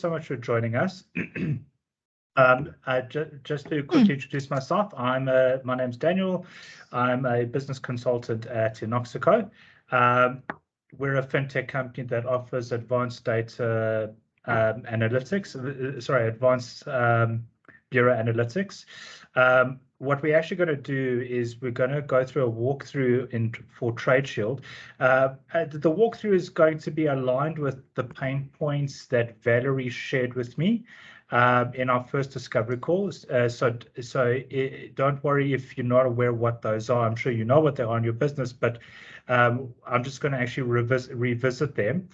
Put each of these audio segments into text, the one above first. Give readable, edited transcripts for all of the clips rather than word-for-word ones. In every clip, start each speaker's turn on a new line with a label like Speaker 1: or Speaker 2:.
Speaker 1: so much for joining us. Just to quickly introduce myself, my name's Daniel. I'm a business consultant at Inoxico. We're a fintech company that offers advanced data analytics, advanced bureau analytics. What we're actually going to do is we're going to go through a walkthrough for TradeShield. The walkthrough is going to be aligned with the pain points that Valerie shared with me in our first discovery calls. Don't worry if you're not aware what those are. I'm sure you know what they are in your business, but I'm just going to actually revisit them.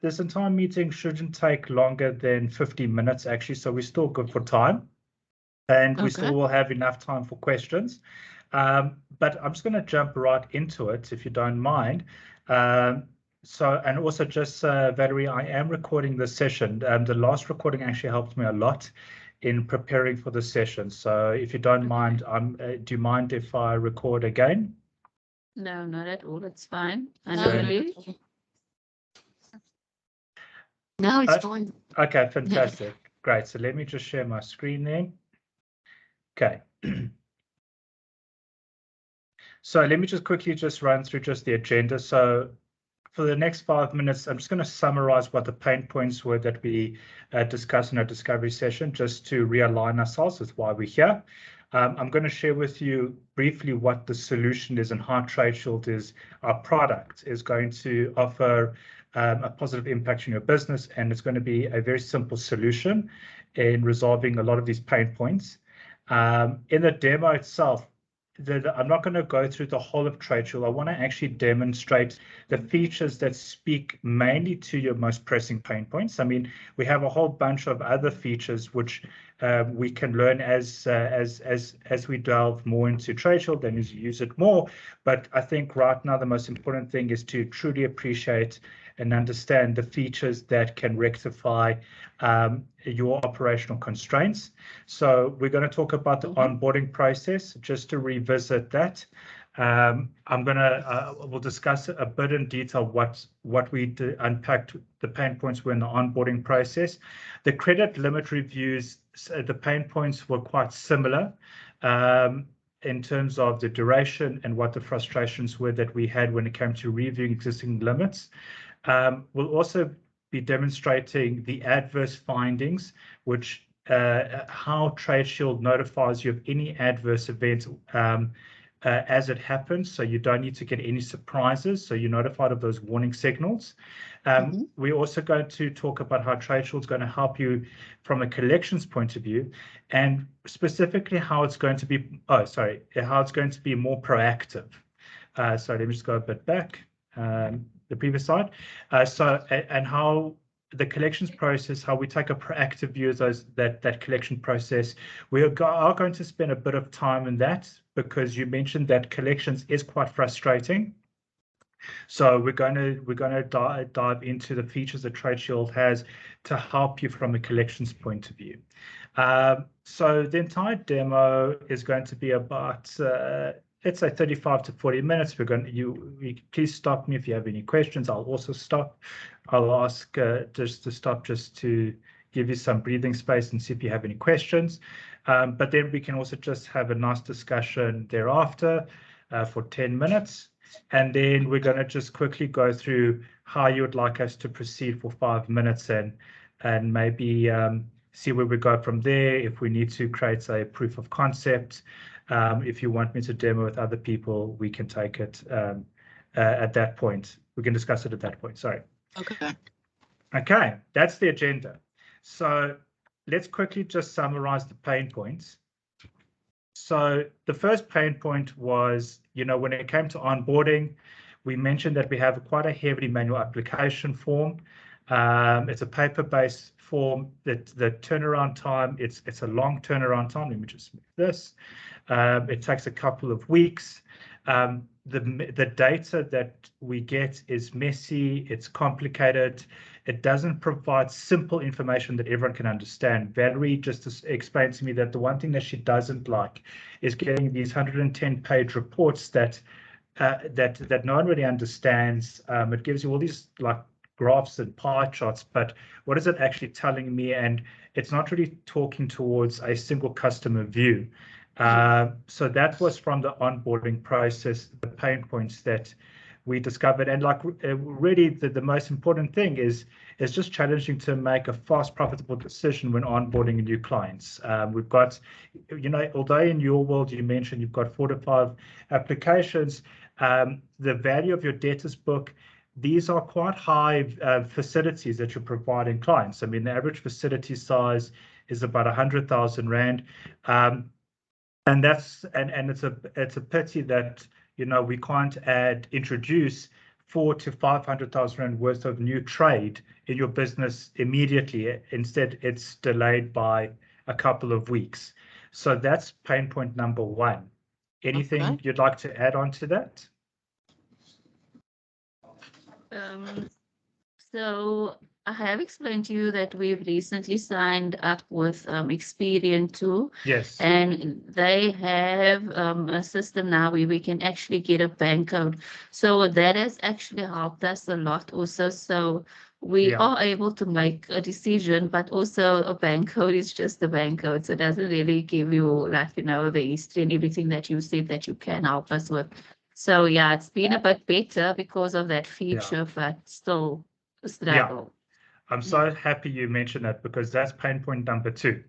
Speaker 1: This entire meeting shouldn't take longer than 50 minutes, actually, so we're still good for time. And we still will have enough time for questions. But I'm just going to jump right into it, if you don't mind. And also just, Valerie, I am recording this session. The last recording actually helped me a lot in preparing for the session. So if you don't mind, do you mind if I record again?
Speaker 2: No, not at all. It's fine.
Speaker 3: No, it's fine.
Speaker 1: Okay, fantastic. Great. So let me just share my screen then. Okay. So let me just quickly run through the agenda. So for the next 5 minutes, I'm just going to summarize what the pain points were that we discussed in our discovery session, just to realign ourselves with why we're here. I'm going to share with you briefly what the solution is and how TradeShield is, our product, is going to offer a positive impact in your business, and it's going to be a very simple solution in resolving a lot of these pain points. In the demo itself, I'm not going to go through the whole of TradeShield. I want to actually demonstrate the features that speak mainly to your most pressing pain points. I mean, we have a whole bunch of other features which we can learn as we delve more into TradeShield and as you use it more. But I think right now the most important thing is to truly appreciate and understand the features that can rectify your operational constraints. So we're going to talk about the onboarding process, just to revisit that. We'll discuss a bit in detail what we unpacked the pain points were in the onboarding process. The credit limit reviews, the pain points were quite similar in terms of the duration and what the frustrations were that we had when it came to reviewing existing limits. We'll also be demonstrating the adverse findings, which how TradeShield notifies you of any adverse event as it happens, so you don't need to get any surprises, so you're notified of those warning signals. We're also going to talk about how TradeShield is going to help you from a collections point of view, and specifically how it's going to be, how it's going to be more proactive. So let me just go a bit back. The previous slide. And how the collections process, how we take a proactive view of that collection process. We are going to spend a bit of time in that, because you mentioned that collections is quite frustrating. So we're going to dive into the features that TradeShield has to help you from a collections point of view. So the entire demo is going to be about let's say 35 to 40 minutes. Please stop me if you have any questions. I'll also stop. I'll ask just to stop, just to give you some breathing space and see if you have any questions. But then we can also just have a nice discussion thereafter for 10 minutes. And then we're going to just quickly go through how you would like us to proceed for 5 minutes, and maybe see where we go from there. If we need to create a proof of concept, if you want me to demo with other people, we can take it at that point. We can discuss it at that point. Sorry. Okay, that's the agenda. So let's quickly just summarize the pain points. So the first pain point was, when it came to onboarding, we mentioned that we have quite a heavily manual application form. It's a paper-based form. That the turnaround time, it's a long turnaround time. Let me just move this. It takes a couple of weeks. The data that we get is messy, it's complicated, it doesn't provide simple information that everyone can understand. Valerie just explained to me that the one thing that she doesn't like is getting these 110-page reports that no one really understands. It gives you all these graphs and pie charts, but what is it actually telling me? And it's not really talking towards a single customer view. So that was from the onboarding process, the pain points that we discovered. And like really the most important thing is just challenging to make a fast, profitable decision when onboarding new clients. We've got, although in your world you mentioned you've got 4 to 5 applications, the value of your debtors book, these are quite high facilities that you're providing clients. I mean, the average facility size is about 100,000 Rand. And that's it's a pity that we can't introduce 400,000 to 500,000 Rand worth of new trade in your business immediately. Instead, it's delayed by a couple of weeks. So that's pain point number 1. Anything you'd like to add on to that?
Speaker 2: So I have explained to you that we've recently signed up with Experian too.
Speaker 1: Yes.
Speaker 2: And they have a system now where we can actually get a bank code. So that has actually helped us a lot also. So we are able to make a decision, but also a bank code is just a bank code. So it doesn't really give you like, the history and everything that you said that you can help us with. So yeah, it's been a bit better because of that feature, but still a struggle.
Speaker 1: I'm so happy you mentioned that, because that's pain point number 2.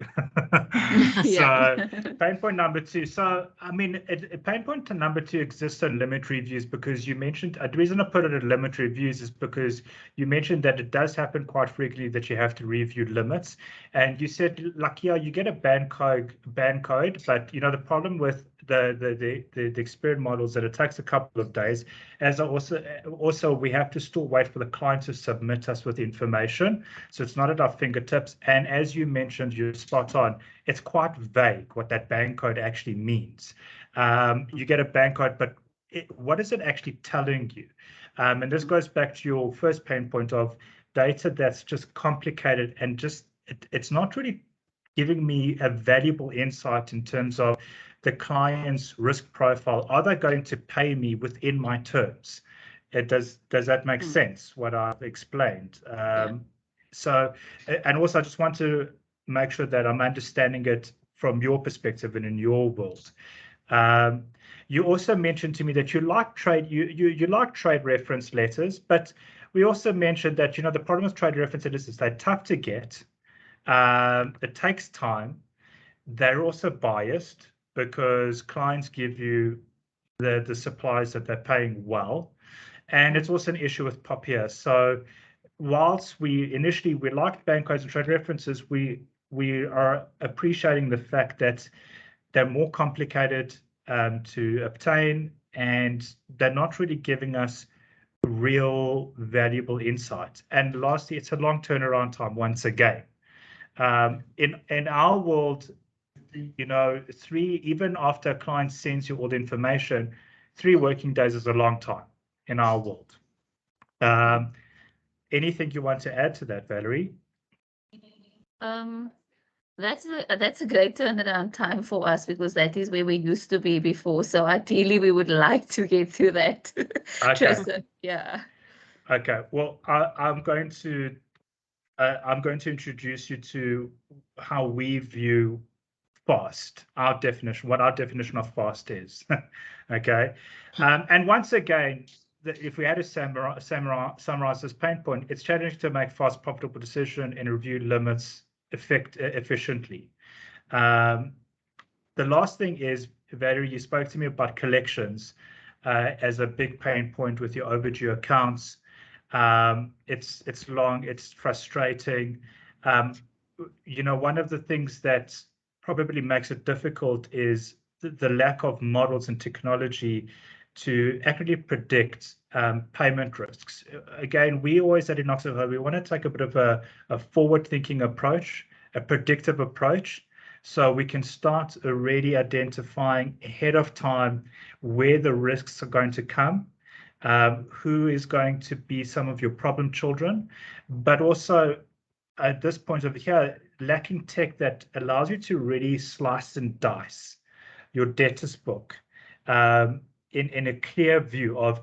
Speaker 2: Yeah.
Speaker 1: So pain point number 2. So, I mean, pain point number 2 exists on limit reviews, because you mentioned, the reason I put it at limit reviews is because you mentioned that it does happen quite frequently that you have to review limits. And you said, like, you get a ban code, but, the problem with the Experian models that it takes a couple of days, as also we have to still wait for the client to submit us with information. So it's not at our fingertips. And as you mentioned, you're spot on. It's quite vague what that bank code actually means. You get a bank code, but what is it actually telling you? And this goes back to your first pain point of data that's just complicated and just it's not really giving me a valuable insight in terms of the client's risk profile. Are they going to pay me within my terms? Does that make sense, what I've explained? So, and also I just want to make sure that I'm understanding it from your perspective and in your world. You also mentioned to me that you like you like trade reference letters, but we also mentioned that, the problem with trade reference letters is they're tough to get. It takes time. They're also biased because clients give you the supplies that they're paying well. And it's also an issue with POPIA. So whilst we initially liked bank codes and trade references, we are appreciating the fact that they're more complicated to obtain, and they're not really giving us real valuable insight. And lastly, it's a long turnaround time once again. In our world, even after a client sends you all the information, 3 working days is a long time in our world. Anything you want to add to that, Valerie?
Speaker 2: That's a great turnaround time for us, because that is where we used to be before. So ideally, we would like to get to that.
Speaker 1: Okay.
Speaker 2: Yeah.
Speaker 1: Okay. Well, I'm going to introduce you to how we view fast, what our definition of fast is. Okay. And once again, if we had to summarize this pain point, it's challenging to make fast, profitable decision and review limits efficiently. The last thing is, Valerie, you spoke to me about collections as a big pain point with your overdue accounts. It's long, it's frustrating. One of the things that probably makes it difficult is the lack of models and technology to accurately predict payment risks. Again, we always at Inoxaho, we want to take a bit of a forward-thinking approach, a predictive approach, so we can start already identifying ahead of time where the risks are going to come, who is going to be some of your problem children, but also at this point over here, lacking tech that allows you to really slice and dice your debtors book in a clear view of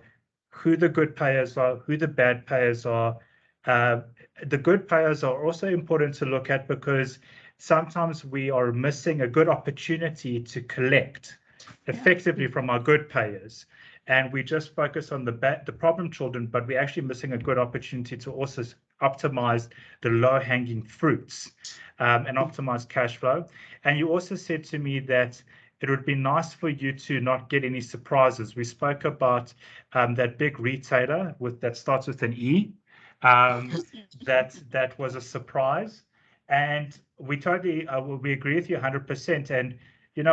Speaker 1: who the good payers are, who the bad payers are, The good payers are also important to look at because sometimes we are missing a good opportunity to collect effectively from our good payers. And we just focus on the problem children, but we're actually missing a good opportunity to also optimize the low-hanging fruits and optimize cash flow. And you also said to me that it would be nice for you to not get any surprises. We spoke about that big retailer that starts with an E. That was a surprise, and we totally we agree with you 100%. And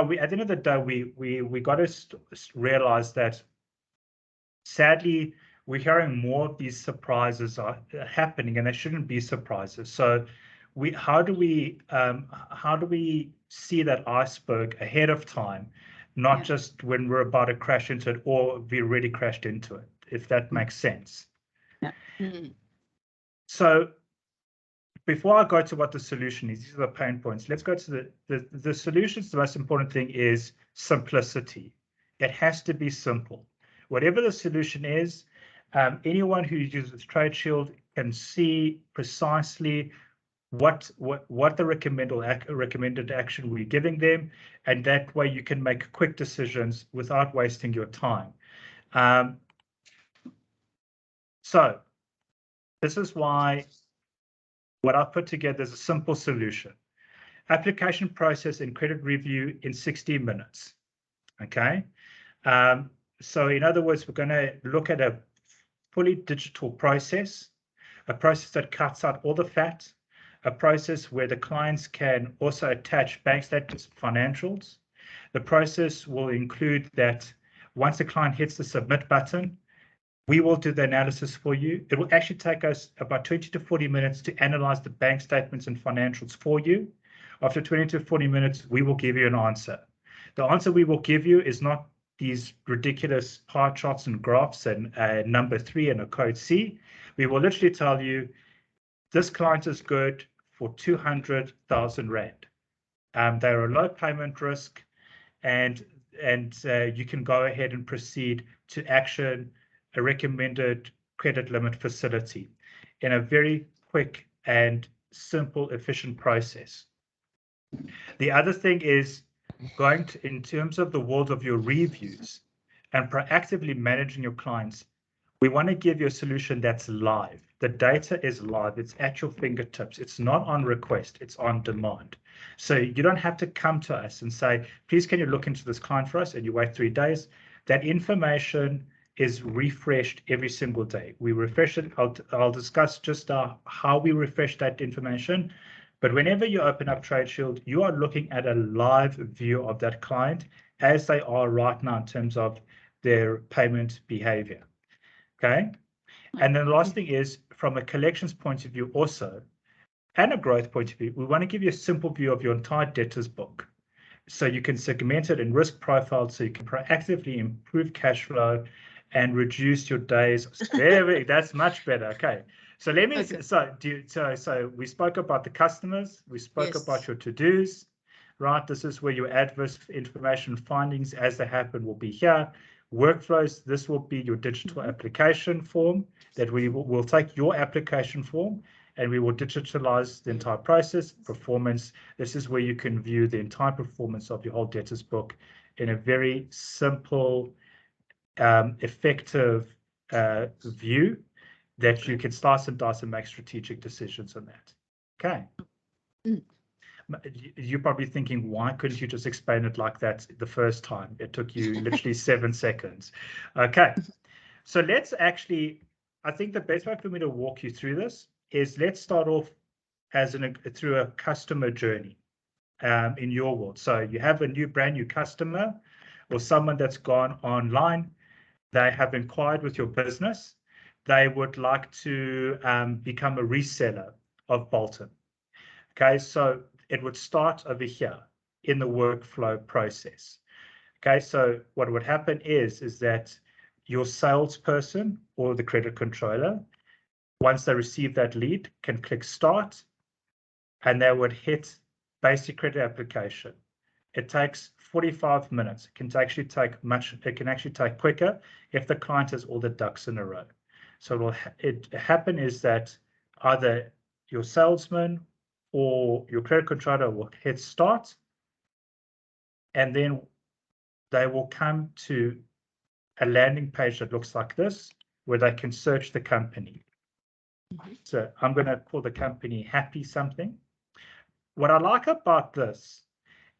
Speaker 1: we at the end of the day we got to realize that sadly we're hearing more of these surprises are happening, and they shouldn't be surprises. So how do we see that iceberg ahead of time, not just when we're about to crash into it or we already crashed into it, if that makes sense.
Speaker 2: Yeah. Mm-hmm.
Speaker 1: So before I go to what the solution is, these are the pain points. Let's go to the solutions. The most important thing is simplicity. It has to be simple. Whatever the solution is, anyone who uses TradeShield can see precisely what the recommended action we're giving them, and that way you can make quick decisions without wasting your time. So this is why what I've put together is a simple solution. Application process and credit review in 60 minutes. Okay. So in other words, we're going to look at a fully digital process, a process that cuts out all the fat, a process where the clients can also attach bank statements and financials. The process will include that once the client hits the submit button, we will do the analysis for you. It will actually take us about 20 to 40 minutes to analyze the bank statements and financials for you. After 20 to 40 minutes, we will give you an answer. The answer we will give you is not these ridiculous pie charts and graphs and number 3 and a code C. We will literally tell you this client is good for 200,000 Rand. They're a low payment risk, and you can go ahead and proceed to action a recommended credit limit facility in a very quick and simple, efficient process. The other thing is going to, in terms of the world of your reviews and proactively managing your clients, we want to give you a solution that's live. The data is live. It's at your fingertips. It's not on request. It's on demand. So you don't have to come to us and say, please, can you look into this client for us? And you wait 3 days. That information is refreshed every single day. We refresh it. I'll discuss just how we refresh that information. But whenever you open up TradeShield, you are looking at a live view of that client as they are right now in terms of their payment behavior. Okay. And then the last thing is, from a collections point of view also, and a growth point of view, we want to give you a simple view of your entire debtors book. So you can segment it in risk profiles, so you can proactively improve cash flow and reduce your days. That's much better. Okay. So let me, okay. So we spoke about the customers, we spoke about your to-dos, right? This is where your adverse information findings as they happen will be here. Workflows, this will be your digital application form that we'll take your application form and we will digitalize the entire process. Performance, this is where you can view the entire performance of your whole debtors book in a very simple, effective view that you can slice and dice and make strategic decisions on that. Okay. You're probably thinking, why couldn't you just explain it like that the first time? It took you literally 7 seconds. Okay. So let's actually, I think the best way for me to walk you through this is let's start off through a customer journey in your world. So you have a brand new customer or someone that's gone online. They have inquired with your business. They would like to become a reseller of Bolton. Okay, so it would start over here in the workflow process. Okay, so what would happen is that your salesperson or the credit controller, once they receive that lead, can click start, and they would hit basic credit application. It takes 45 minutes. It can actually take quicker if the client has all the ducks in a row. So what will happen is that either your salesman or your credit controller will hit start, and then they will come to a landing page that looks like this, where they can search the company. So I'm going to call the company Happy something. What I like about this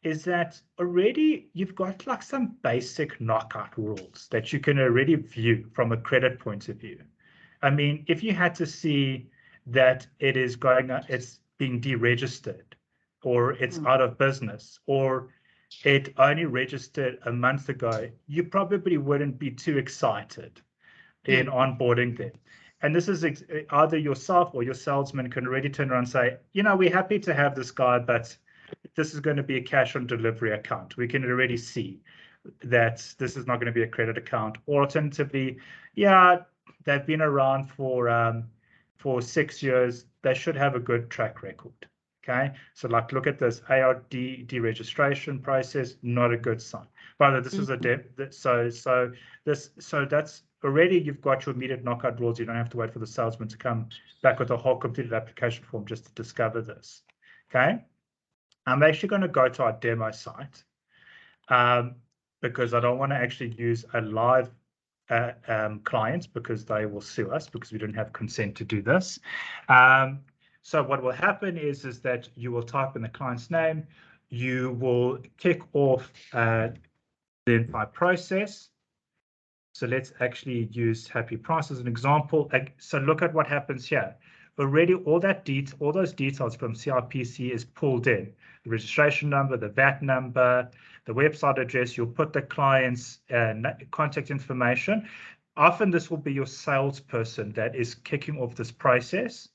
Speaker 1: is that already you've got like some basic knockout rules that you can already view from a credit point of view. I mean, if you had to see that it is it's being deregistered, or it's out of business, or it only registered a month ago, you probably wouldn't be too excited in onboarding them. And this is either yourself or your salesman can already turn around and say, you know, we're happy to have this guy, but this is going to be a cash on delivery account. We can already see that this is not going to be a credit account. Or alternatively, yeah, they've been around for 6 years. They should have a good track record. Okay, so like look at this ARD deregistration process, not a good sign. But this is a so that's already you've got your immediate knockout rules. You don't have to wait for the salesman to come back with a whole completed application form just to discover this. Okay, I'm actually going to go to our demo site because I don't want to actually use a live client because they will sue us because we don't have consent to do this. So what will happen is that you will type in the client's name, you will kick off the entire process. So let's actually use Happy Price as an example. So look at what happens here. Already all those details from CIPC is pulled in. The registration number, the VAT number, the website address, you'll put the client's contact information. Often this will be your salesperson that is kicking off this process.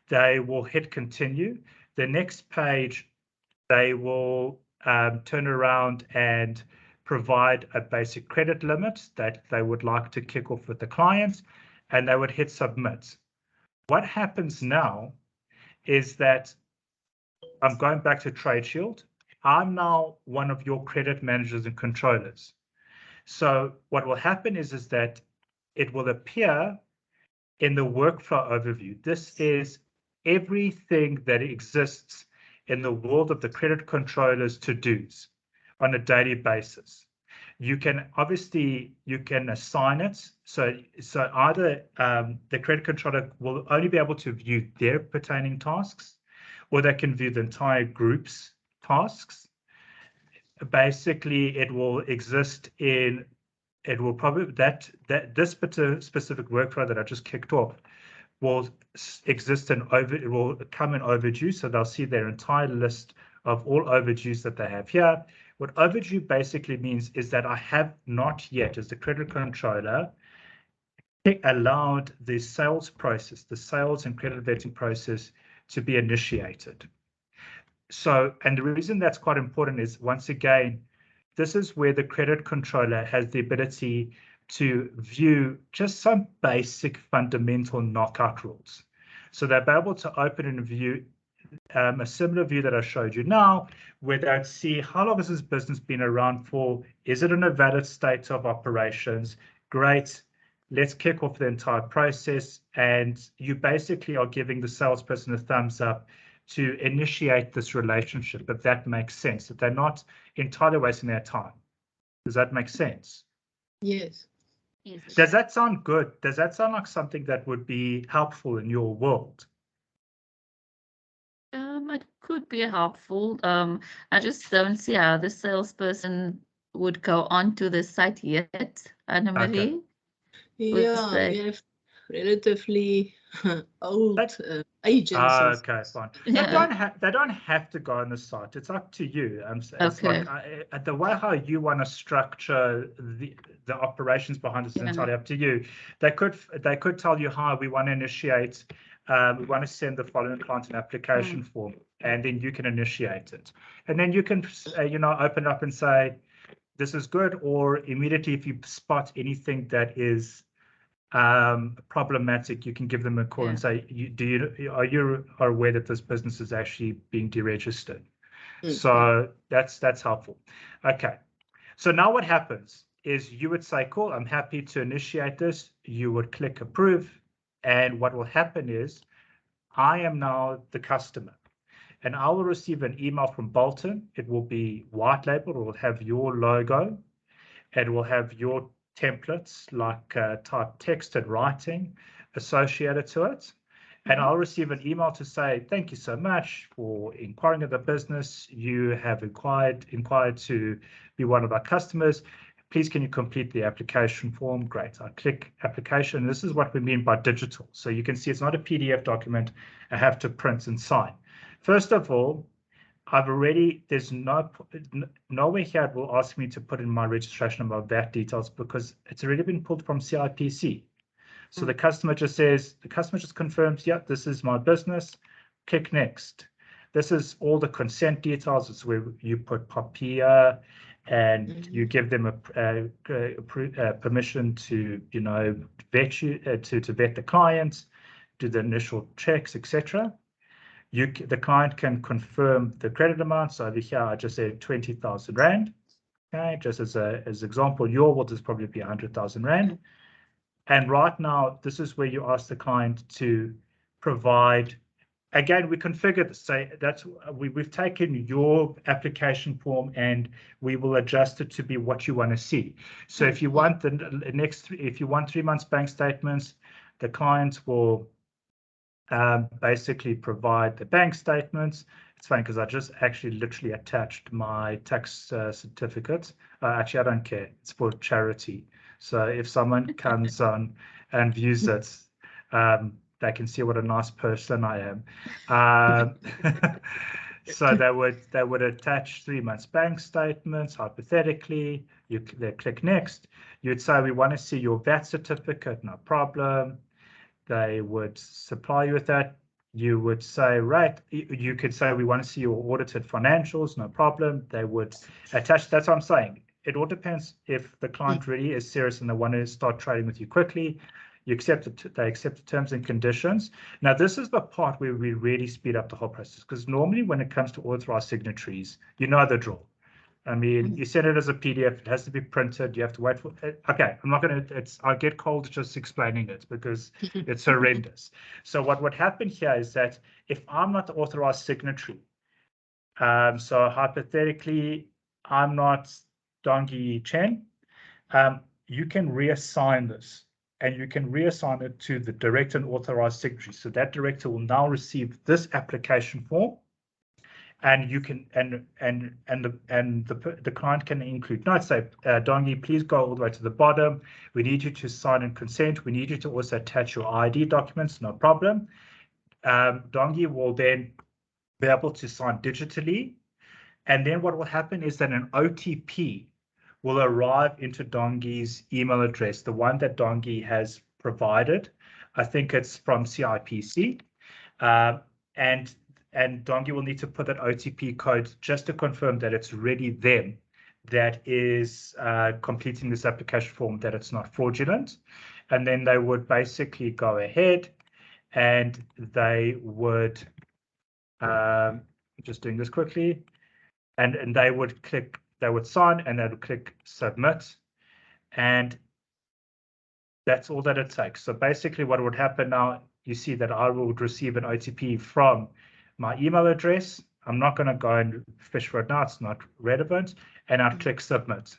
Speaker 1: They will hit continue. The next page, they will turn around and provide a basic credit limit that they would like to kick off with the client, and they would hit submit. What happens now is that I'm going back to TradeShield. I'm now one of your credit managers and controllers. So what will happen is that it will appear in the workflow overview. This is everything that exists in the world of the credit controller's to-dos on a daily basis. You can assign it. So either the credit controller will only be able to view their pertaining tasks, or they can view the entire group's tasks. Basically, it will exist in, it will probably, this specific workflow that I just kicked off will exist in it will come in overdue. So they'll see their entire list of all overdues that they have here. What overdue basically means is that I have not yet, as the credit controller, allowed the sales process, the sales and credit vetting process to be initiated. So, and the reason that's quite important is, once again, this is where the credit controller has the ability to view just some basic fundamental knockout rules. So they'll be able to open and view a similar view that I showed you now, where they'd see how long has this business been around for? Is it in a valid state of operations? Great. Let's kick off the entire process. And you basically are giving the salesperson a thumbs up to initiate this relationship, if that makes sense, that they're not entirely wasting their time. Does that make sense?
Speaker 3: Yes.
Speaker 1: Does that sound good? Does that sound like something that would be helpful in your world?
Speaker 2: It could be helpful. I just don't see how the salesperson would go onto the site yet, Anna-Marie.
Speaker 3: Yeah, we have relatively old agents.
Speaker 1: Okay, fine. Yeah. They don't have to go on the site. It's up to you. It's like the way how you want to structure the operations behind this is entirely up to you. They could tell you, hi, we want to initiate. We want to send the following client an application form, and then you can initiate it. And then you can, open up and say, this is good, or immediately if you spot anything that is problematic, you can give them a call and say, are you aware that this business is actually being deregistered? So that's helpful. Okay. So now what happens is you would say, cool, I'm happy to initiate this. You would click approve. And what will happen is I am now the customer, and I will receive an email from Bolton. It will be white labeled. It will have your logo. It will have your templates like type text and writing associated to it. And I'll receive an email to say, thank you so much for inquiring of the business. You have inquired to be one of our customers. Please, can you complete the application form? Great. I click application. This is what we mean by digital. So you can see it's not a PDF document I have to print and sign. First of all, there's nowhere here it will ask me to put in my registration number, VAT details, because it's already been pulled from CIPC. So the customer just confirms, yeah, this is my business. Click next. This is all the consent details. It's where you put PAPIA and you give them a permission to, vet you, to vet the client, do the initial checks, etc. The client can confirm the credit amount. So over here, I just said 20,000 Rand. Okay, just as example, your will just probably be 100,000 Rand. And right now, this is where you ask the client to provide. Again, we configure this. Say we've taken your application form and we will adjust it to be what you want to see. So if you want if you want 3 months bank statements, the client will basically provide the bank statements. It's funny because I just actually literally attached my tax certificate. Actually, I don't care. It's for charity. So if someone comes on and views it, they can see what a nice person I am. So they would attach 3 months bank statements, hypothetically. They click next. You'd say, we want to see your VAT certificate, no problem. They would supply you with that. You would say, right, you could say, we want to see your audited financials, no problem. They would attach, that's what I'm saying. It all depends if the client really is serious and they want to start trading with you quickly. You accept it, they accept the terms and conditions. Now, this is the part where we really speed up the whole process, because normally when it comes to authorized signatories, you know the drill. I mean, you send it as a PDF, it has to be printed, you have to wait for it. Okay, I'm not going to, I get cold just explaining it because it's horrendous. So what would happen here is that if I'm not the authorized signatory, so hypothetically, I'm not Dongi Chen, you can reassign this and you can reassign it to the director and authorized signatory. So that director will now receive this application form. And you can the client can include notes. Say, Dongi, please go all the way to the bottom. We need you to sign and consent. We need you to also attach your ID documents. No problem. Dongi will then be able to sign digitally, and then what will happen is that an OTP will arrive into Dongi's email address, the one that Dongi has provided. I think it's from CIPC, and Dongi will need to put that OTP code just to confirm that it's really them that is completing this application form, that it's not fraudulent. And then they would basically go ahead and they would, just doing this quickly, and they would click, they would sign and they would click submit. And that's all that it takes. So basically what would happen now, you see that I would receive an OTP from my email address. I'm not going to go and fish for it now. It's not relevant. And I'll click submit.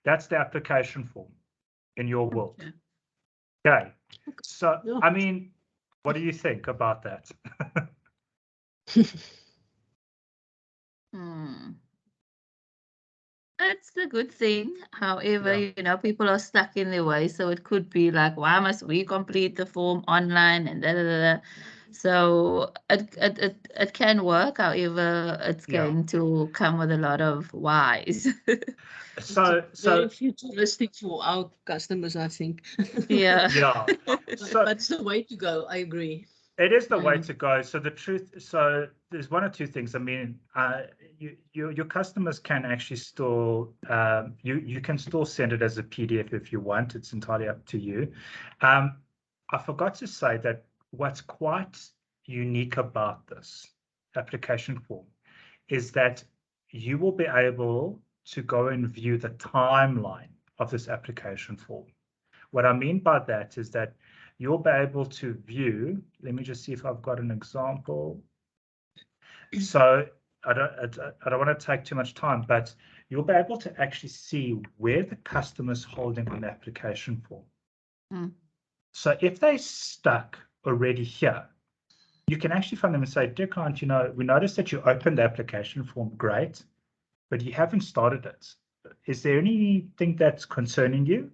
Speaker 1: That's the application form in your world. Okay. So, I mean, what do you think about that?
Speaker 2: That's a good thing. However, people are stuck in their way. So it could be like, why must we complete the form online and da da da. So it can work. However, it's going to come with a lot of whys.
Speaker 3: So very futuristic for our customers, I think.
Speaker 2: Yeah.
Speaker 1: Yeah.
Speaker 3: But it's the way to go. I agree.
Speaker 1: It is the way to go. So so there's one or two things. I mean, your customers can actually still, you can still send it as a PDF if you want. It's entirely up to you. I forgot to say that what's quite unique about this application form is that you will be able to go and view the timeline of this application form. What I mean by that is that you'll be able to view. Let me just see if I've got an example. So I don't want to take too much time, but you'll be able to actually see where the customer's holding on the application form.
Speaker 2: Mm.
Speaker 1: So if they're stuck already here, you can actually find them and say, dear client, you know, we noticed that you opened the application form, great, but you haven't started it. Is there anything that's concerning you?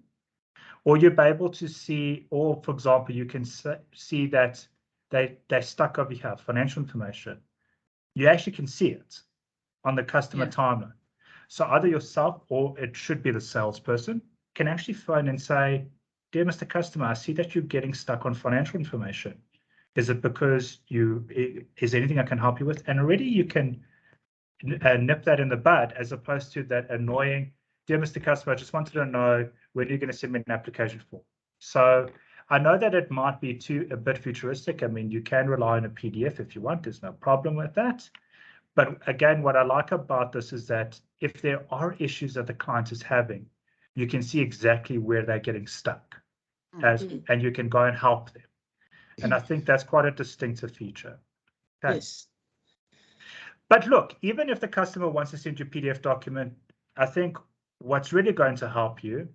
Speaker 1: Or you'll be able to see, or for example, you can see that they're stuck over here, financial information. You actually can see it on the customer timeline. So either yourself or it should be the salesperson can actually phone and say, dear Mr. Customer, I see that you're getting stuck on financial information. Is it because is there anything I can help you with? And already you can nip that in the bud, as opposed to that annoying, dear Mr. Customer, I just wanted to know when you're going to send me an application form. So I know that it might be a bit futuristic. I mean, you can rely on a PDF if you want. There's no problem with that. But again, what I like about this is that if there are issues that the client is having, you can see exactly where they're getting stuck, and you can go and help them. And I think that's quite a distinctive feature. Okay.
Speaker 3: Yes.
Speaker 1: But look, even if the customer wants to send you a PDF document, I think what's really going to help you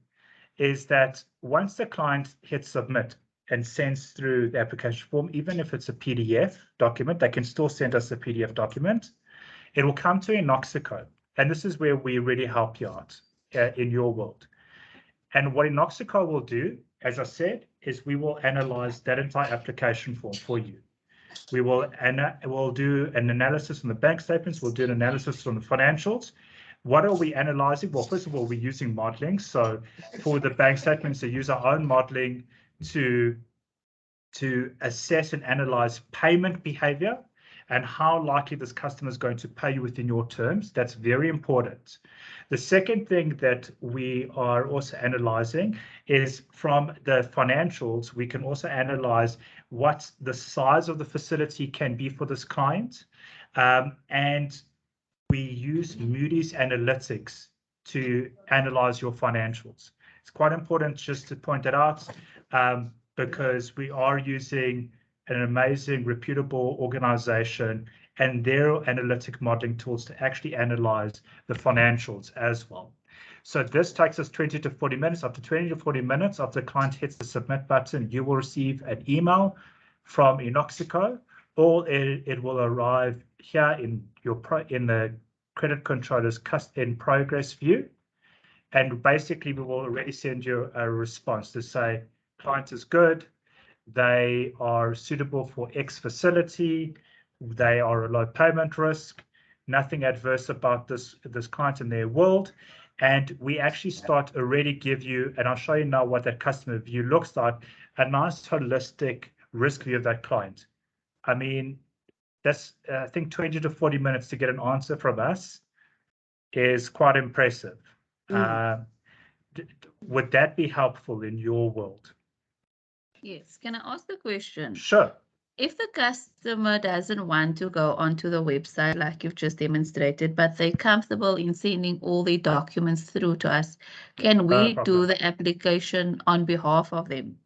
Speaker 1: is that once the client hits submit and sends through the application form, even if it's a PDF document, they can still send us a PDF document. It will come to Inoxico. And this is where we really help you out in your world. And what Inoxico will do, as I said, is we will analyze that entire application form for you. We'll do an analysis on the bank statements. We'll do an analysis on the financials. What are we analyzing? Well, first of all, we're using modeling. So for the bank statements, they use our own modeling to assess and analyze payment behavior and how likely this customer is going to pay you within your terms. That's very important. The second thing that we are also analyzing is from the financials, we can also analyze what the size of the facility can be for this client. And we use Moody's Analytics to analyze your financials. It's quite important just to point that out because we are using an amazing, reputable organization and their analytic modeling tools to actually analyze the financials as well. So this takes us 20 to 40 minutes. After 20 to 40 minutes, after the client hits the submit button, you will receive an email from Inoxico, or it will arrive here in the credit controller's in progress view. And basically, we will already send you a response to say, client is good, they are suitable for X facility, they are a low payment risk, nothing adverse about this client in their world. And we actually start already give you, and I'll show you now what that customer view looks like, a nice holistic risk view of that client. I mean, that's, I think 20 to 40 minutes to get an answer from us is quite impressive. Would that be helpful in your world?
Speaker 2: Yes. Can I ask the question?
Speaker 1: Sure.
Speaker 2: If the customer doesn't want to go onto the website like you've just demonstrated, but they're comfortable in sending all their documents through to us, can we do the application on behalf of them?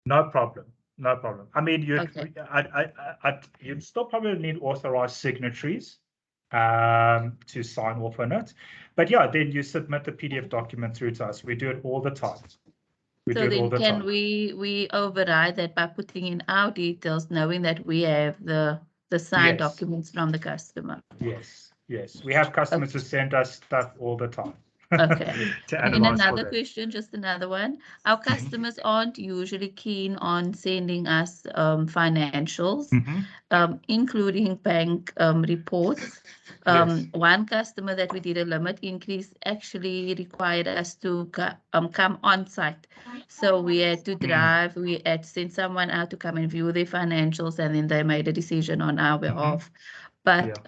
Speaker 1: No problem. No problem. I mean, you'd still probably need authorized signatories to sign off on it. But yeah, then you submit the PDF document through to us. We do it all the time.
Speaker 2: So then can we override that by putting in our details, knowing that we have the signed documents from the customer?
Speaker 1: Yes, yes. We have customers who send us stuff all the time.
Speaker 2: Okay.
Speaker 1: And
Speaker 2: another question, just another one. Our customers aren't usually keen on sending us financials, including bank reports. One customer that we did a limit increase actually required us to come on site. So we had to drive, we had to send someone out to come and view their financials, and then they made a decision on our behalf. But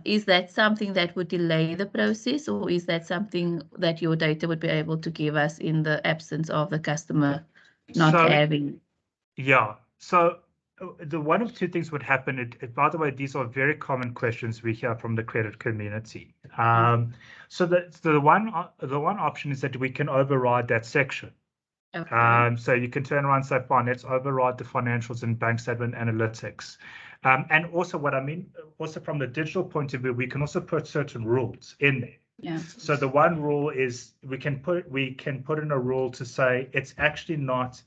Speaker 2: is that something that would delay the process, or is that something that your data would be able to give us in the absence of the customer not having? Yeah.
Speaker 1: So the one of two things would happen. By the way, these are very common questions we hear from the credit community. So the one option is that we can override that section.
Speaker 2: Okay.
Speaker 1: So you can turn around and say, fine, let's override the financials and bank statement analytics. And also what I mean, also from the digital point of view, we can also put certain rules in there.
Speaker 2: Yeah.
Speaker 1: So the one rule is we can put in a rule to say it's actually not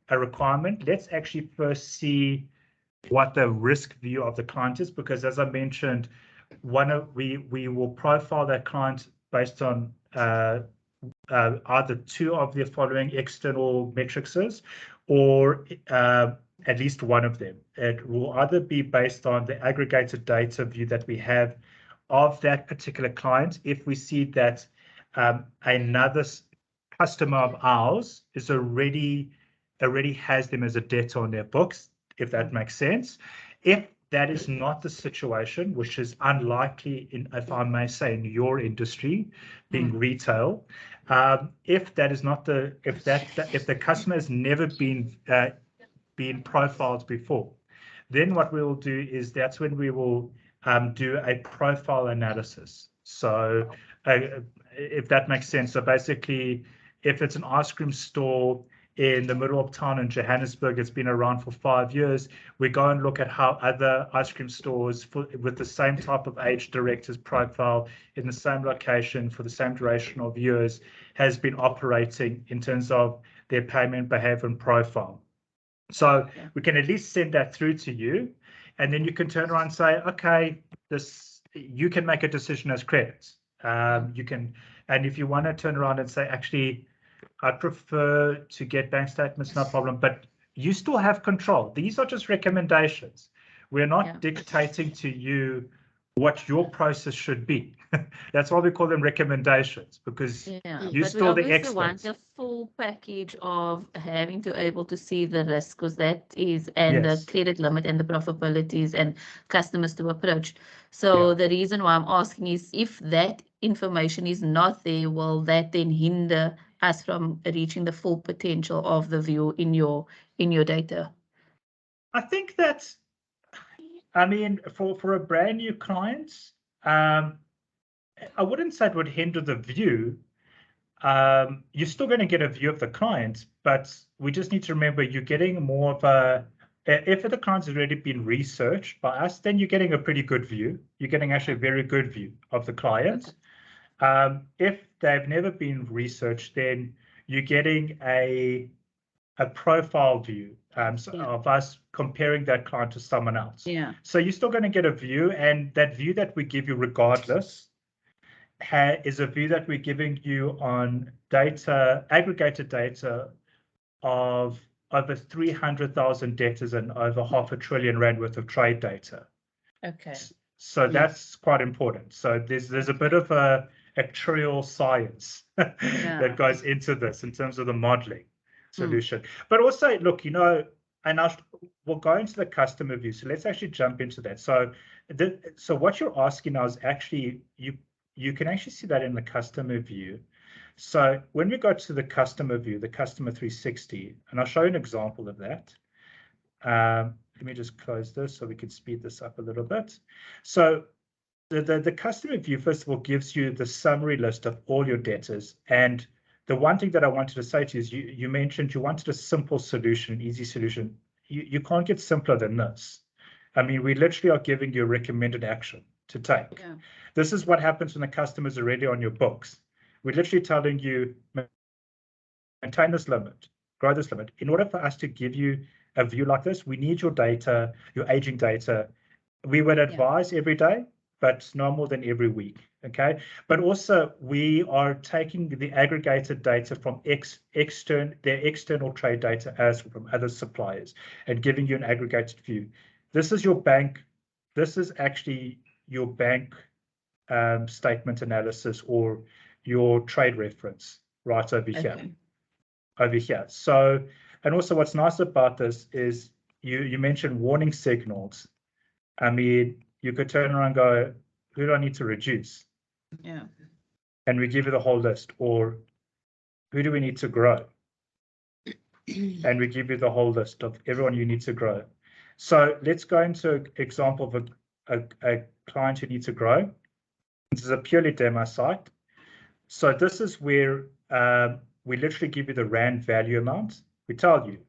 Speaker 1: a requirement. Let's actually first see what the risk view of the client is, because as I mentioned, we will profile that client based on either two of the following external metrics, or at least one of them. It will either be based on the aggregated data view that we have of that particular client. If we see that another customer of ours is already has them as a debtor on their books, if that makes sense. If that is not the situation, which is unlikely in, if I may say, in your industry, being retail, if that is not the, if the customer has never been profiled before, then what we will do is that's when we will do a profile analysis. So if that makes sense. So basically, if it's an ice cream store in the middle of town in Johannesburg, it's been around for 5 years, we go and look at how other ice cream stores with the same type of age directors profile in the same location for the same duration of years has been operating in terms of their payment behavior and profile. So we can at least send that through to you, and then you can turn around and say, okay, you can make a decision as credits. You can, and if you want to turn around and say, actually, I prefer to get bank statements, no problem, but you still have control. These are just recommendations. We're not dictating to you what your process should be. That's why we call them recommendations, because you're still the expert.
Speaker 2: Want the full package of having to able to see the risk, because that is, and the credit limit and the profitabilities and customers to approach. So the reason why I'm asking is, if that information is not there, will that then hinder us from reaching the full potential of the view in your data?
Speaker 1: I think that, I mean, for a brand new client, I wouldn't say it would hinder the view. You're still going to get a view of the client, but we just need to remember you're getting more of a, if the client's already been researched by us, then you're getting a pretty good view. You're getting actually a very good view of the client. If they've never been researched, then you're getting a profile view of us comparing that client to someone else. So you're still going to get a view, and that view that we give you regardless is a view that we're giving you on data, aggregated data of over 300,000 debtors and over R500 billion worth of trade data.
Speaker 2: Okay.
Speaker 1: So that's quite important. So there's a bit of a actuarial science that goes into this in terms of the modeling solution. But also, look, you know, and we'll go into the customer view. So let's actually jump into that. So so what you're asking now is actually, you can actually see that in the customer view. So when we go to the customer view, the customer 360, and I'll show you an example of that. Let me just close this so we can speed this up a little bit. So the customer view, first of all, gives you the summary list of all your debtors. And the one thing that I wanted to say to you is you mentioned you wanted a simple solution, an easy solution. You can't get simpler than this. I mean, we literally are giving you a recommended action to take. This is what happens when the customer's already on your books. We're literally telling you, maintain this limit, grow this limit. In order for us to give you a view like this, we need your data, your aging data. We would advise every day, but no more than every week, okay? But also, we are taking the aggregated data from their external trade data as from other suppliers and giving you an aggregated view. This is your bank. This is actually your bank statement analysis or your trade reference right over here. Over here. So, and also what's nice about this is you mentioned warning signals. I mean, you could turn around and go, who do I need to reduce? And we give you the whole list. Or who do we need to grow? And we give you the whole list of everyone you need to grow. So let's go into an example of a client who needs to grow. This is a purely demo site. So this is where we literally give you the Rand value amount. We tell you,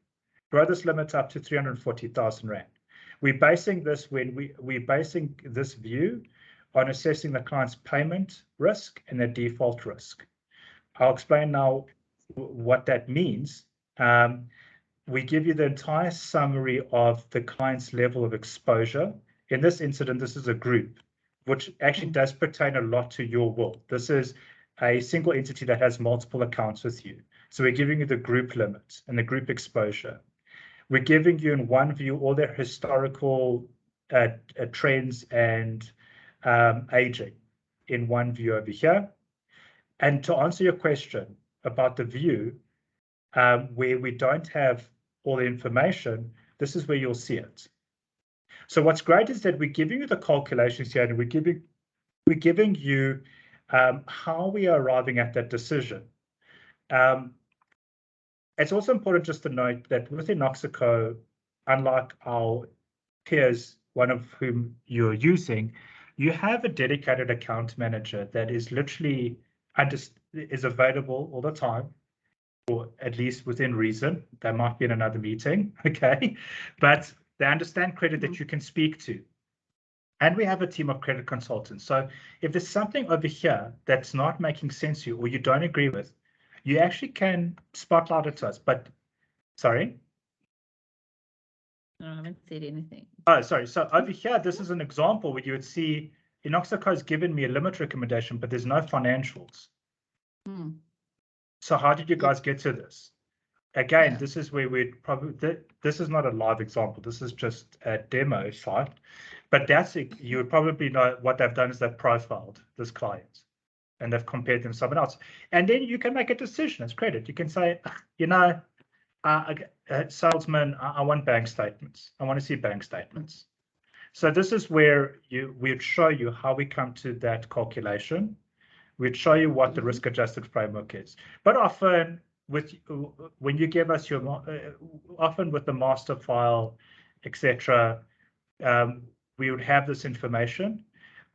Speaker 1: grow this limit up to 340,000 Rand. We're basing this we're basing this view on assessing the client's payment risk and their default risk. I'll explain now what that means. We give you the entire summary of the client's level of exposure. In this incident, this is a group, which actually does pertain a lot to your world. This is a single entity that has multiple accounts with you. So we're giving you the group limits and the group exposure. We're giving you in one view all their historical trends and aging in one view over here. And to answer your question about the view, where we don't have all the information, this is where you'll see it. So what's great is that we're giving you the calculations here, and we're giving you how we are arriving at that decision. It's also important just to note that within Oxico, unlike our peers, one of whom you're using, you have a dedicated account manager that is literally is available all the time, or at least within reason. They might be in another meeting, okay? But they understand credit that you can speak to. And we have a team of credit consultants. So if there's something over here that's not making sense to you or you don't agree with, you actually can spotlight it to us. But, sorry?
Speaker 2: No, I haven't said anything.
Speaker 1: Oh, sorry. So over here, this is an example where you would see Inoxico has given me a limit recommendation, but there's no financials. So how did you guys get to this? Again, this is where we'd probably, this is not a live example. This is just a demo site, but that's it. You would probably know what they've done is they've profiled this client and they've compared them to someone else. And then you can make a decision as credit. You can say, you know, salesman, I want bank statements. I want to see bank statements. So this is where we'd show you how we come to that calculation. We'd show you what the risk-adjusted framework is. But often, when you give us your, often with the master file, etc., we would have this information,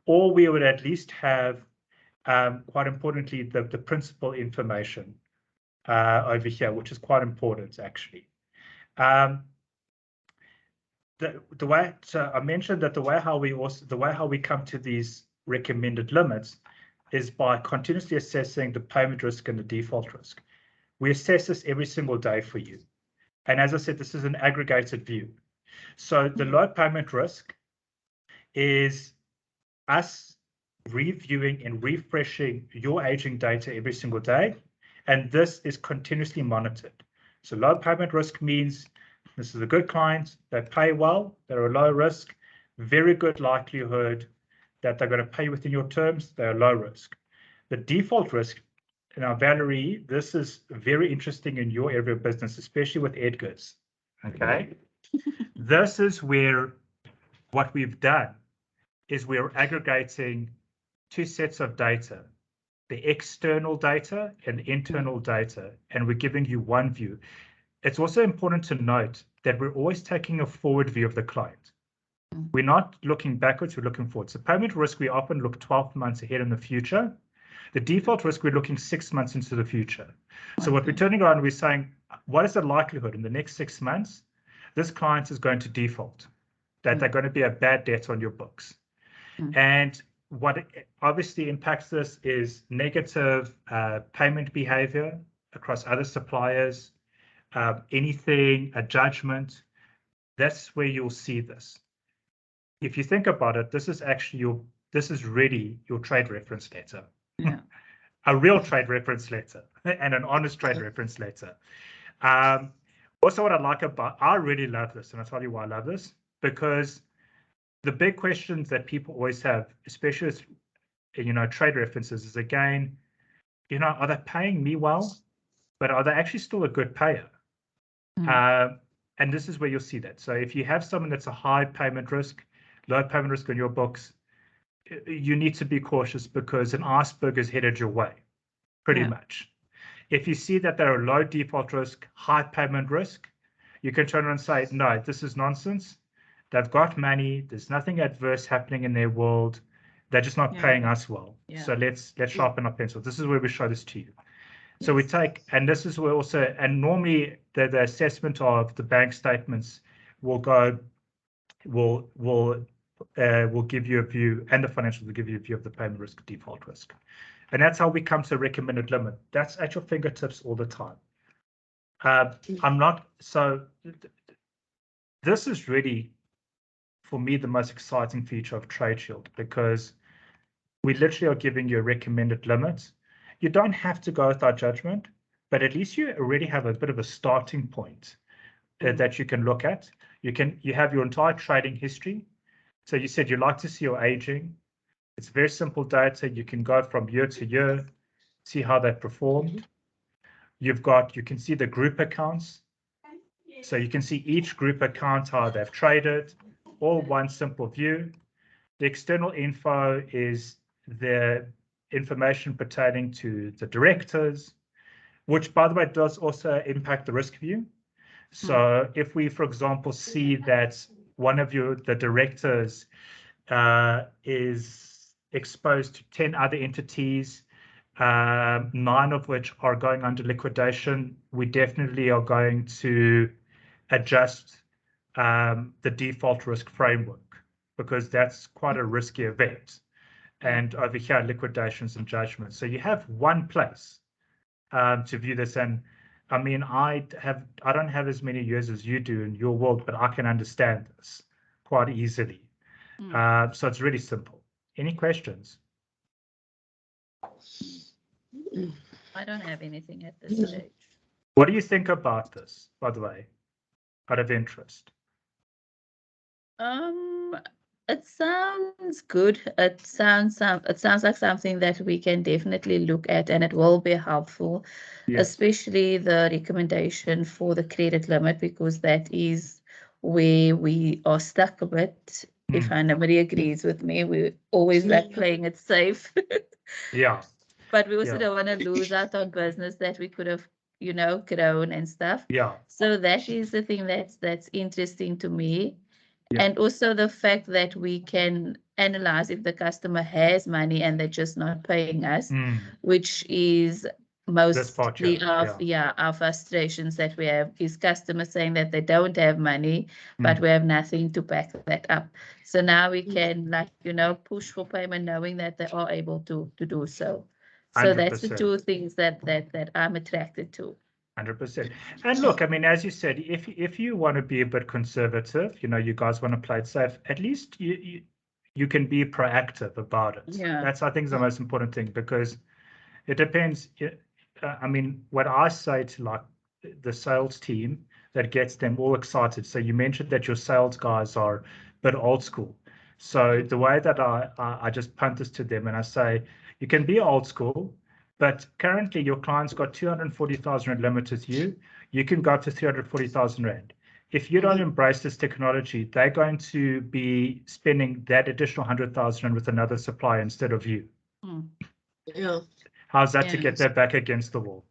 Speaker 1: or we would at least have, quite importantly, the principal information over here, which is quite important actually. The way, so I mentioned that the way how we come to these recommended limits is by continuously assessing the payment risk and the default risk. We assess this every single day for you. And as I said, this is an aggregated view. So the low payment risk is us reviewing and refreshing your aging data every single day. And this is continuously monitored. So low payment risk means this is a good client, they pay well, they're a low risk, very good likelihood that they're going to pay within your terms, they're low risk. The default risk, now Valerie, this is very interesting in your area of business, especially with Edgar's, okay? This is where what we've done is we're aggregating two sets of data, the external data and the internal data, and we're giving you one view. It's also important to note that we're always taking a forward view of the client. We're not looking backwards, we're looking forward. So payment risk, we often look 12 months ahead in the future. The default risk, we're looking 6 months into the future. So what we're turning around, we're saying, what is the likelihood in the next 6 months this client is going to default, that they're going to be a bad debt on your books? And what obviously impacts this is negative payment behavior across other suppliers, anything, a judgment. That's where you'll see this. If you think about it, this is actually this is really your trade reference letter. Yeah. A real trade reference letter and an honest trade reference letter. Also, what I like about, I really love this, and I'll tell you why I love this, because the big questions that people always have, especially as, you know, trade references, is again, you know, are they paying me well, but are they actually still a good payer? And this is where you'll see that. So if you have someone that's a high payment risk, low payment risk on your books, you need to be cautious because an iceberg is headed your way, pretty much. If you see that they're a low default risk, high payment risk, you can turn around and say, no, this is nonsense. They've got money. There's nothing adverse happening in their world. They're just not paying us well. So let's sharpen our pencil. This is where we show this to you. So we take, and this is where also, and normally the assessment of the bank statements will give you a view, and the financials will give you a view of the payment risk, default risk. And that's how we come to recommended limit. That's at your fingertips all the time. This is really, for me, the most exciting feature of TradeShield, because we literally are giving you a recommended limit. You don't have to go with our judgment, but at least you already have a bit of a starting point that you can look at. You have your entire trading history. So you said you like to see your aging. It's very simple data. You can go from year to year, see how they performed. You can see the group accounts. So you can see each group account, how they've traded, all one simple view. The external info is the information pertaining to the directors, which, by the way, does also impact the risk view. So if we, for example, see that one of the directors is exposed to 10 other entities, 9 of which are going under liquidation, we definitely are going to adjust the default risk framework, because that's quite a risky event. And over here, liquidations and judgments. So you have one place to view this. And I mean, I don't have as many years as you do in your world, but I can understand this quite easily. So it's really simple. Any questions?
Speaker 2: I don't have anything at this stage.
Speaker 1: What do you think about this, by the way, out of interest?
Speaker 2: It sounds good. It sounds like something that we can definitely look at, and it will be helpful, especially the recommendation for the credit limit, because that is where we are stuck a bit. If nobody agrees with me, we always like playing it safe.
Speaker 1: Yeah.
Speaker 2: But we also don't want to lose out on business that we could have, grown and stuff.
Speaker 1: Yeah.
Speaker 2: So that is the thing that's interesting to me.
Speaker 1: Yeah.
Speaker 2: And also the fact that we can analyze if the customer has money and they're just not paying us, which is mostly our frustrations that we have, is customers saying that they don't have money, but we have nothing to back that up. So now we can, push for payment knowing that they are able to do so. So
Speaker 1: 100%.
Speaker 2: that's the two things that I'm attracted to.
Speaker 1: 100%. And look, I mean, as you said, if you want to be a bit conservative, you guys want to play it safe, at least you can be proactive about it.
Speaker 2: Yeah.
Speaker 1: That's, I think, is the most important thing, because it depends. I mean, what I say to the sales team that gets them all excited. So you mentioned that your sales guys are a bit old school. So the way that I just punt this to them and I say, you can be old school, but currently your client's got 240,000 Rand limit with you. You can go up to 340,000 Rand. If you don't embrace this technology, they're going to be spending that additional 100,000 Rand with another supplier instead of you.
Speaker 3: Yeah.
Speaker 1: How's that to get their back against the wall?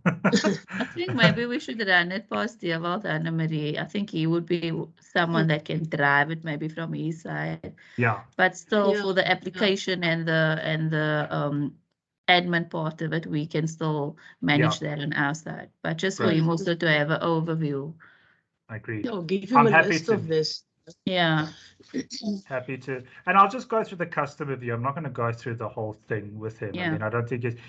Speaker 2: I think maybe we should run it past Dewald Anna Marie. I think he would be someone that can drive it maybe from his side.
Speaker 1: Yeah.
Speaker 2: But still, for the application and the admin part of it, we can still manage that on our side. But just for him also to have an overview.
Speaker 1: I agree.
Speaker 3: No, give him a list of this.
Speaker 2: Yeah.
Speaker 1: Happy to. And I'll just go through the customer view. I'm not going to go through the whole thing with him. I mean, I don't think it's...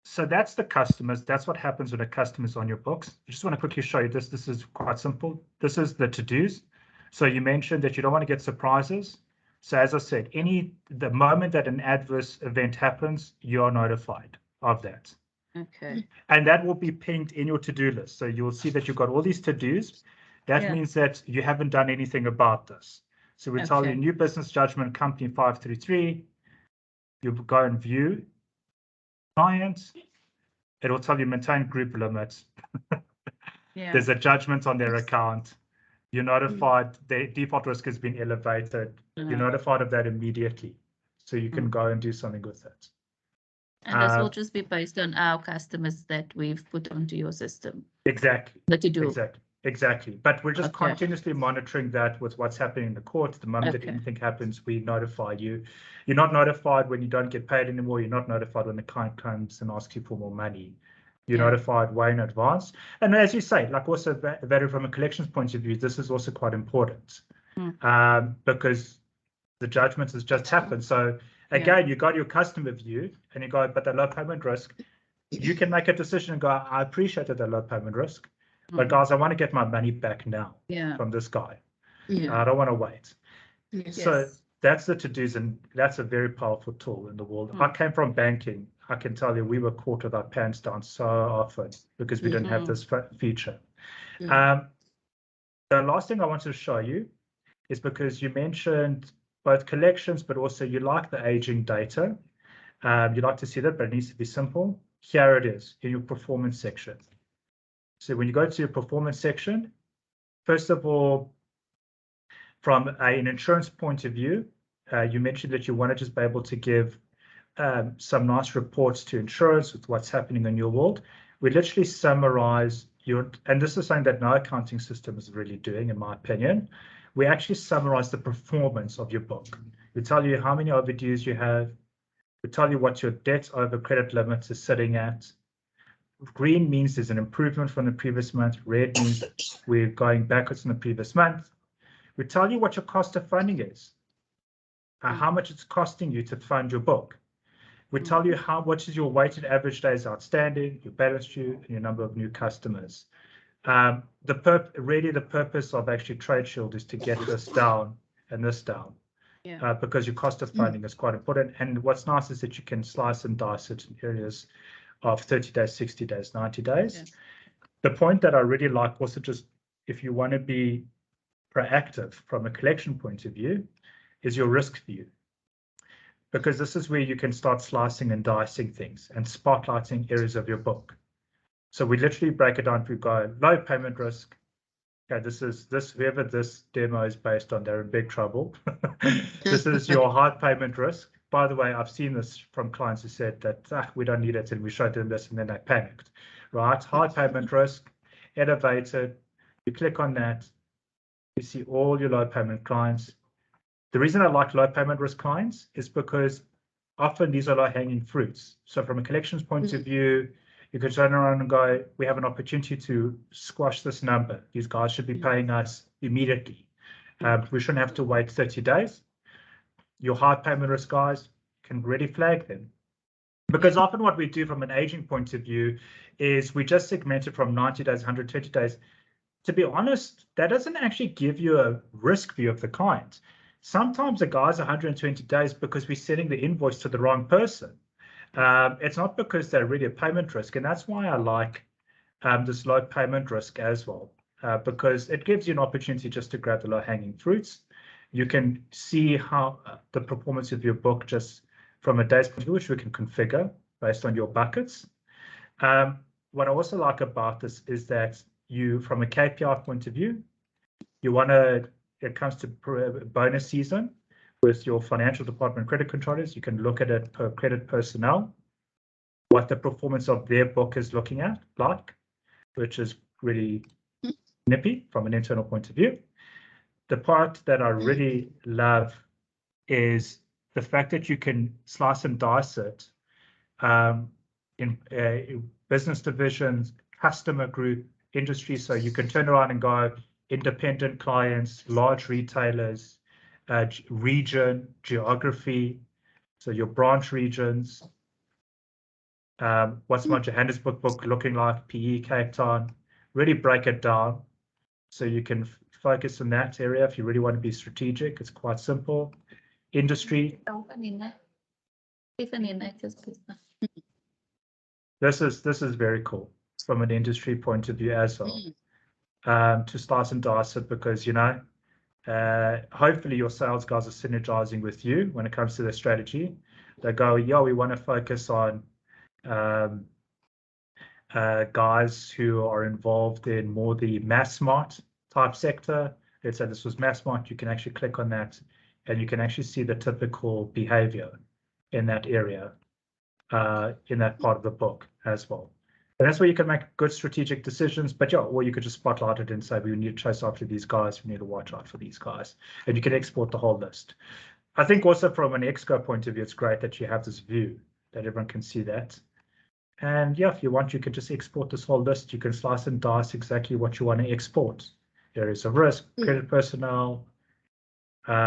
Speaker 1: So that's the customers. That's what happens when a customer's on your books. I just want to quickly show you this. This is quite simple. This is the to-dos. So you mentioned that you don't want to get surprises. So as I said, the moment that an adverse event happens, you are notified of that.
Speaker 2: Okay.
Speaker 1: And that will be pinged in your to-do list. So you'll see that you've got all these to-dos. That means that you haven't done anything about this. So we tell you new business judgment company 533. You go and view clients. It will tell you maintain group limits. There's a judgment on their account. You're notified the default risk has been elevated. You're notified of that immediately. So you can go and do something with it.
Speaker 2: And this will just be based on our customers that we've put onto your system.
Speaker 1: Exactly.
Speaker 2: The to-do.
Speaker 1: Exactly. But we're just continuously monitoring that with what's happening in the court. The moment that anything happens, we notify you. You're not notified when you don't get paid anymore. You're not notified when the client comes and asks you for more money. You're notified way in advance. And as you say, like also better from a collections point of view, this is also quite important because the judgment has just happened. So again, you got your customer view and you go, but the low payment risk, you can make a decision and go, I appreciated the low payment risk. But guys, I want to get my money back now from this guy. I don't want to wait. So that's the to-dos, and that's a very powerful tool in the world. I came from banking. I can tell you we were caught with our pants down so often because we didn't have this feature. The last thing I want to show you is because you mentioned both collections, but also you like the aging data. You like to see that, but it needs to be simple. Here it is in your performance section. So when you go to your performance section, first of all, from an insurance point of view, you mentioned that you want to just be able to give some nice reports to insurance with what's happening in your world. We literally summarize and this is something that no accounting system is really doing, in my opinion. We actually summarize the performance of your book. We tell you how many overdues you have. We tell you what your debt over credit limits is sitting at. Green means there's an improvement from the previous month. Red means we're going backwards from the previous month. We tell you what your cost of funding is, how much it's costing you to fund your book. We tell you what is your weighted average days outstanding, your balance due, and your number of new customers. Really the purpose of actually Trade Shield is to get this down and this down. Because your cost of funding is quite important. And what's nice is that you can slice and dice it in areas of 30 days, 60 days, 90 days. The point that I really like also, just if you want to be proactive from a collection point of view, is your risk view. Because this is where you can start slicing and dicing things and spotlighting areas of your book. So we literally break it down. We go low payment risk. Okay, whoever this demo is based on, they're in big trouble. This is your high payment risk. By the way, I've seen this from clients who said that we don't need it, and we showed them this, and then they panicked. Right, high payment risk, elevated. You click on that, you see all your low payment clients. The reason I like low payment risk clients is because often these are low hanging fruits. So from a collections point of view, you could turn around and go, we have an opportunity to squash this number. These guys should be paying us immediately. We shouldn't have to wait 30 days. Your high payment risk guys can really flag them. Because often what we do from an aging point of view is we just segment it from 90 days, 120 days. To be honest, that doesn't actually give you a risk view of the client. Sometimes the guy's 120 days because we're sending the invoice to the wrong person. It's not because they're really a payment risk. And that's why I like this low payment risk as well, because it gives you an opportunity just to grab the low hanging fruits. You can see how the performance of your book just from a day's point of view, which we can configure based on your buckets. What I also like about this is that you, from a KPI point of view, you want to, it comes to bonus season with your financial department credit controllers, you can look at it per credit personnel, what the performance of their book is looking at, which is really nippy from an internal point of view. The part that I really love is the fact that you can slice and dice it in business divisions, customer group, industry. So you can turn around and go independent clients, large retailers, region, geography. So your branch regions. What's my Johannesburg book looking like? PE, Cape Town. Really break it down so you can focus on that area if you really want to be strategic. It's quite simple. Industry. This is very cool from an industry point of view as well. To slice and dice it, because hopefully your sales guys are synergizing with you when it comes to their strategy. They go, yeah, we want to focus on guys who are involved in more the mass smart type sector. Let's say this was mass smart. You can actually click on that and you can actually see the typical behavior in that area, in that part of the book as well. And that's where you can make good strategic decisions. But yeah, or you could just spotlight it and say, we need to chase after these guys. We need to watch out for these guys. And you can export the whole list. I think also from an Exco point of view, it's great that you have this view that everyone can see that. And yeah, if you want, you can just export this whole list. You can slice and dice exactly what you want to export. Areas of risk, credit personnel,